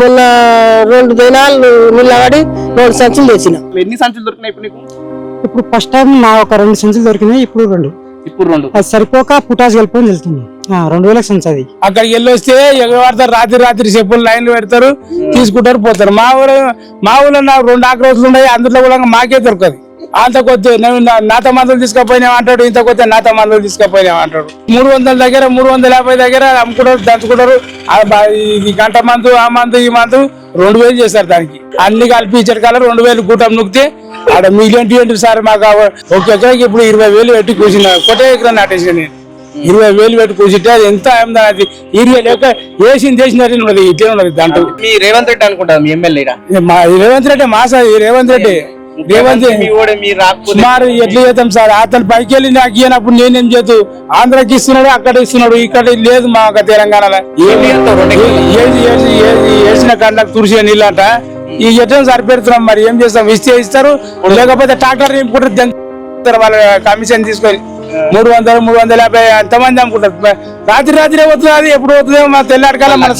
మొన్న 2 దినాలు నిలబడి 2 సంచులు తెచ్చిన. ఎన్ని సంచులు దొరికినాయి ఇప్పుడు నీకు? ఇప్పుడు ఫస్ట్ టైం నా ఒక 2 సంచులు దొరికినాయి. ఇప్పుడు 2 అది సరిపోక పుటాస్ వెళ్ళిపోయి వెళ్తుంది. 2000 సంచి అది. అక్కడికి వెళ్ళి వస్తే ఎగవాడతారు, రాత్రి చెప్పులు లైన్లు పెడతారు, తీసుకుంటారు, పోతారు. మా ఊళ్ళో నాకు 2 ఆక్రోసులు ఉన్నాయి, అందులో కూడా మాకే దొరకదు. అంత కొద్ది నాత మందులు తీసుకపోయినా అంటాడు, ఇంత కొద్ది నాత మందులు తీసుకపోయినా అంటాడు. 300 దగ్గర 350 దగ్గర అమ్ముకుంటారు, దంచుకుంటారు. ఇది గంట మందు, ఆ మందు, ఈ మందు 2000 చేస్తారు దానికి. అన్ని కలిపి ఇచ్చటికాల 2000 కూటం నొక్కితే ఆడ మిగిలిన సార్ మాకు ఒక ఎకరాకి ఇప్పుడు 20,000 పెట్టి కూర్చున్నా. కొట్టే ఎకరం నాటేసిన నేను 20,000 పెట్టి కూర్చుంటే అది ఎంత అది ఈరియా లేక వేసింది చేసినట్టు ఉన్నది. ఇట్లే ఉన్నది దాంట్లో. మీ రేవంత్ రెడ్డి అనుకుంటా మీ ఎమ్మెల్యే రేవంత్ రెడ్డి రేవంత్ రెడ్డి సుమారు ఎట్లా చేద్దాం సార్? అతను పైకి వెళ్ళి నాకు ఇయ్యనప్పుడు నేనేం చేతు? ఆంధ్రాకి ఇస్తున్నాడు, అక్కడ ఇస్తున్నాడు, ఇక్కడ లేదు మా తెలంగాణలో. వేసిన కళ్ళకు తుడిసే నీళ్ళంట ఈ ఎట్లా సరిపెడుతున్నాం. మరి ఏం చేస్తాం? ఇస్తే ఇస్తారు, లేకపోతే ట్రాక్టర్ నింపుకుంటారు వాళ్ళ కమిషన్ తీసుకొని. 300, 350 ఎంతమంది అమ్ముకుంటారు. రాత్రి పోతుంది, ఎప్పుడు పోతుందో మా తెల్లారికాల మన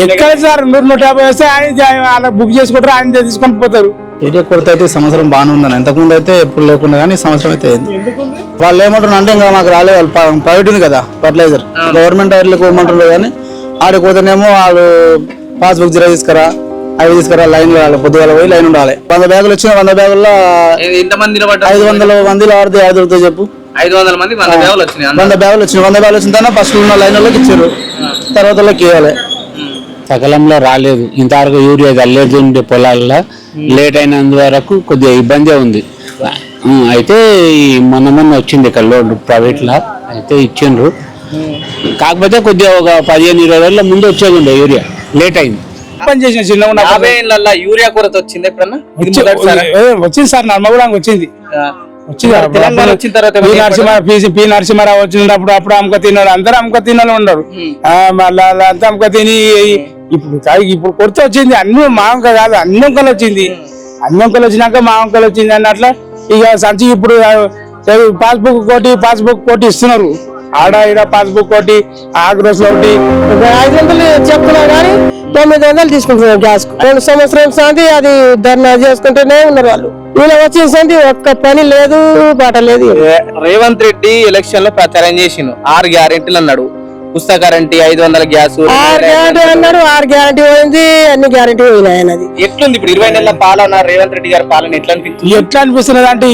ఎక్కడ సార్ 100-150 వస్తే ఆయన బుక్ చేసుకుంటారు, ఆయన తీసుకొని పోతారు. ఏరియా కొరత అయితే సంవత్సరం బాగానే ఉందని, ఇంతకుముందు అయితే ఎప్పుడు లేకుండా కానీ సంవత్సరం అయితే వాళ్ళు ఏమంటారు అంటే ఇంకా మాకు రాలేదు, వాళ్ళు ప్రైవేట్ ఉంది కదా ఫర్టిలైజర్, గవర్నమెంట్ వైర్లకు ఇవ్వమంటారు. కానీ ఆడికి పోతేనేమో వాళ్ళు పాస్బుక్ జిరా తీసుకురా, అవి తీసుకురా, లైన్ రావాలి, పొద్దుగాల పోయి లైన్ ఉండాలి. 100 బ్యాగులు వచ్చిన 100 బ్యాగుల్లో 500 మందిలో ఆడితే 500 చెప్పు 500 మంది 100 బ్యాగులు వచ్చినాయి. 100 బ్యాగులు వచ్చిన తర్వాత ఫస్ట్ ఉన్న లైన్ వాళ్ళకి ఇచ్చారు, తర్వాత వాళ్ళకి ఇవ్వాలి. సకాలంలో రాలేదు, ఇంతవరకు యూరియా చల్లేదు ఉండే పొలాల్లో. లేట్ అయినందు వరకు కొద్దిగా ఇబ్బంది ఉంది. అయితే మొన్న వచ్చింది ఇక్కడ లోడ్ ప్రైవేట్లో, అయితే ఇచ్చిండ్రు. కాకపోతే కొద్దిగా ఒక 15-20 రోజుల ముందు వచ్చేది ఉండే యూరియా, లేట్ అయింది. పనిచేసిన చిన్న యూరియా కొరత వచ్చింది ఎప్పుడన్నా? వచ్చింది సార్, నర్మగూడానికి వచ్చింది. తెలంగాణ వచ్చిన తర్వాత పి నరసింహారావు వచ్చినప్పుడు అప్పుడు అమ్మక తిన్నాడు, అందరూ అమ్మక తిన్నాడు ఉన్నారు. అంతా అమ్మక తిని ఇప్పుడు కొరత వచ్చింది. అన్ని మాంక కాదు, అన్ని అంకలు వచ్చింది. అన్ని అంకలు వచ్చినాక మా అంకలు వచ్చింది అన్నట్ల ఇక సంచి ఇప్పుడు పాస్బుక్ కోటి ఇస్తున్నారు. ఆడ ఈడ పాస్బుక్ కోటి, ఆగ్రోస్ ఒకటి 500 చెప్తున్నా కానీ 900 తీసుకుంటున్నారు గ్యాస్. 2 సంవత్సరం సంది అది ధర్నా చేసుకుంటూనే ఉన్నారు వాళ్ళు. వీళ్ళు వచ్చేసరికి ఒక్క పని లేదు, బాట లేదు. రేవంత్ రెడ్డి ఎలక్షన్ లో ప్రచారం చేసిండు, 6 గ్యారెంటీలు అన్నాడు. పుస్తక గ్యారెంటీ, 500 గ్యాస్, 6 గ్యారెంటీ అన్నారు. 6 గ్యారెంటీ పోయింది, అన్ని గ్యారెంటీ పోయినాయి. అది ఎట్లుంది ఇప్పుడు 20 నెలల పాలన? రేవంత్ రెడ్డి గారి పాలన ఎట్లా అనిపిస్తున్నది అంటే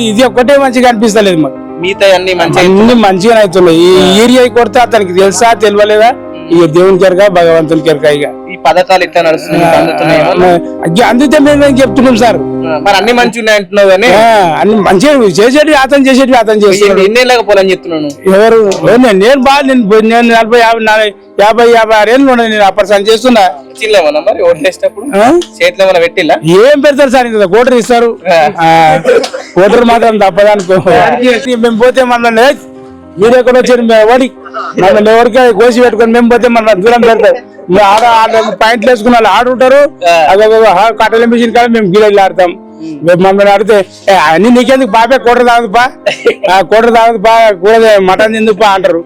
ఇది ఒక్కటే మంచిగా అనిపిస్తలేదు మాకు. మిగతా అన్ని మంచిగా అవుతున్నాయి. ఈ ఏరియా కొడితే అతనికి తెలుసా తెలియలేదా? ఇక దేవుని కెరక, భగవంతుని కెరక. ఇక ఈ పథకాలు ఎట్లా నడుస్తున్నాయి? అందుకే మేము చెప్తున్నాం సార్, మరి అన్ని మంచిగా ఉన్నాయి అంటున్నావు కానీ అన్ని మంచిగా చేసేటివి అతను చేస్తున్నాడు. ఎన్నేళ్ళగా పోలని చెప్తున్నాను. ఎవరు? నేను బాగా నేను 50-56 ఏళ్ళు ఉన్నాయి. నేను అప్పటి సార్ చేస్తున్నా. మరి ఓట్లు వేసినప్పుడు చేతిలో ఏమైనా పెట్టిల్లా? ఏం పెడతారు సార్? ఇంత కోటర్ ఇస్తారు, కోటర్ మాత్రం తప్పదనుకో. మేము పోతే మన మీరు ఎక్కడ వచ్చారు? వాడి మమ్మల్ని ఎవరికి కోసి పెట్టుకొని మేము పోతే మన దూరం పెడతారు. ఆడ పాయింట్లు వేసుకున్న వాళ్ళు ఆడుంటారు. అదే కట్టెల మిషన్ కాదు, మేము గిల్లెలు ఆడతాం. మమ్మల్ని ఆడితే అన్ని నీకెందుకు బాబే కోటర్ తాగదు పా, కోటర్ తాగదు పా, కూర మటన్ ఎందుకు పా అంటారు.